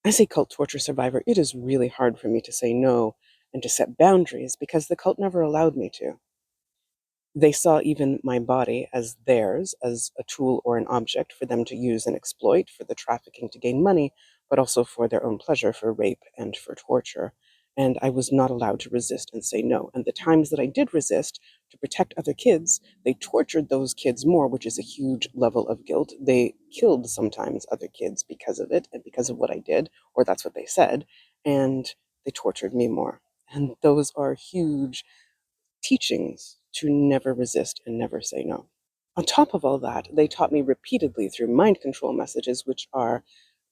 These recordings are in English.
As a cult torture survivor, it is really hard for me to say no and to set boundaries because the cult never allowed me to. They saw even my body as theirs, as a tool or an object for them to use and exploit for the trafficking to gain money, but also for their own pleasure, for rape and for torture. And I was not allowed to resist and say no. And the times that I did resist to protect other kids, they tortured those kids more, which is a huge level of guilt. They killed sometimes other kids because of it and because of what I did, or that's what they said. And they tortured me more. And those are huge teachings to never resist and never say no. On top of all that, they taught me repeatedly through mind control messages, which are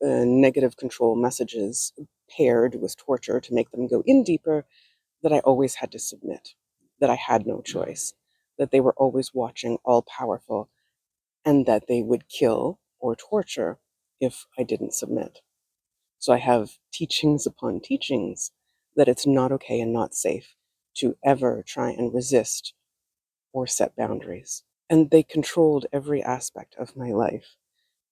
negative control messages paired with torture to make them go in deeper, that I always had to submit, that I had no choice, that they were always watching, all powerful, and that they would kill or torture if I didn't submit. So I have teachings upon teachings that it's not okay and not safe to ever try and resist or set boundaries. And they controlled every aspect of my life,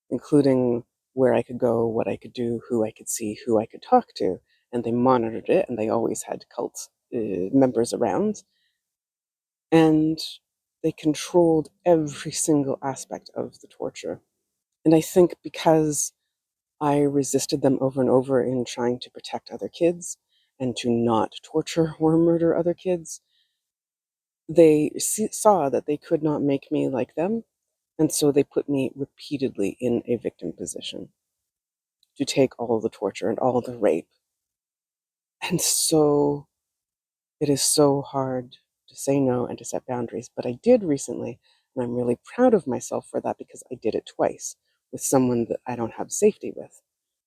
including where I could go, what I could do, who I could see, who I could talk to. And they monitored it, and they always had cult members around. And they controlled every single aspect of the torture. And I think because I resisted them over and over in trying to protect other kids and to not torture or murder other kids, they saw that they could not make me like them, and so they put me repeatedly in a victim position to take all the torture and all the rape. And so it is so hard to say no and to set boundaries. But I did recently, and I'm really proud of myself for that because I did it twice with someone that I don't have safety with,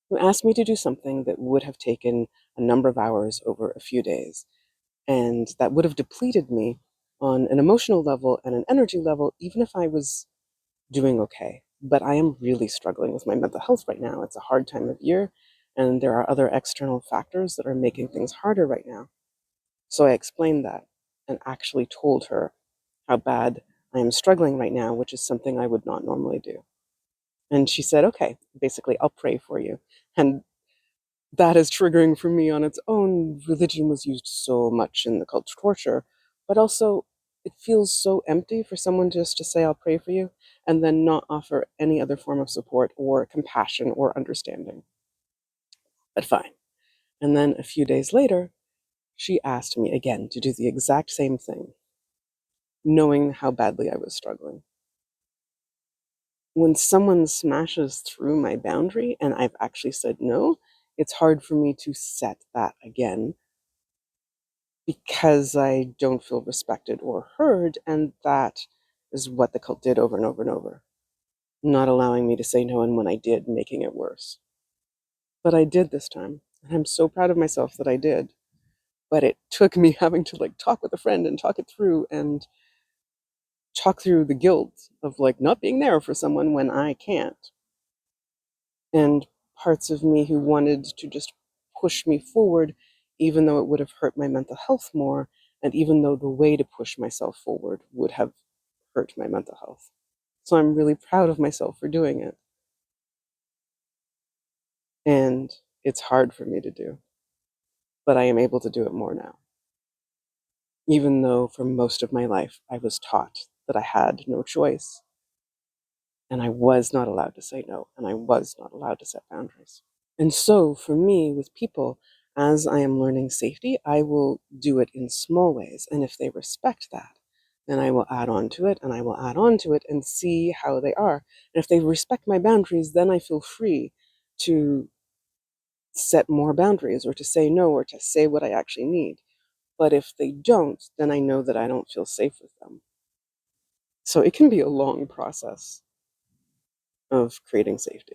who asked me to do something that would have taken a number of hours over a few days. And that would have depleted me on an emotional level and an energy level, even if I was doing okay. But I am really struggling with my mental health right now. It's a hard time of year, and there are other external factors that are making things harder right now. So I explained that and actually told her how bad I am struggling right now, which is something I would not normally do. And she said, okay, basically, I'll pray for you. And that is triggering for me on its own. Religion was used so much in the cult torture, but also it feels so empty for someone just to say, I'll pray for you, and then not offer any other form of support or compassion or understanding. But fine. And then a few days later, she asked me again to do the exact same thing, knowing how badly I was struggling. When someone smashes through my boundary and I've actually said no, it's hard for me to set that again because I don't feel respected or heard, and that is what the cult did over and over and over, not allowing me to say no, and when I did, making it worse. But I did this time, and I'm so proud of myself that I did. But it took me having to like talk with a friend and talk it through and talk through the guilt of like not being there for someone when I can't. And parts of me who wanted to just push me forward, even though it would have hurt my mental health more, and even though the way to push myself forward would have hurt my mental health. So I'm really proud of myself for doing it. And it's hard for me to do, but I am able to do it more now. Even though for most of my life I was taught that I had no choice, and I was not allowed to say no, and I was not allowed to set boundaries. And so for me, with people, as I am learning safety, I will do it in small ways. And if they respect that, then I will add on to it and I will add on to it and see how they are. And if they respect my boundaries, then I feel free to set more boundaries or to say no or to say what I actually need. But if they don't, then I know that I don't feel safe with them. So it can be a long process of creating safety.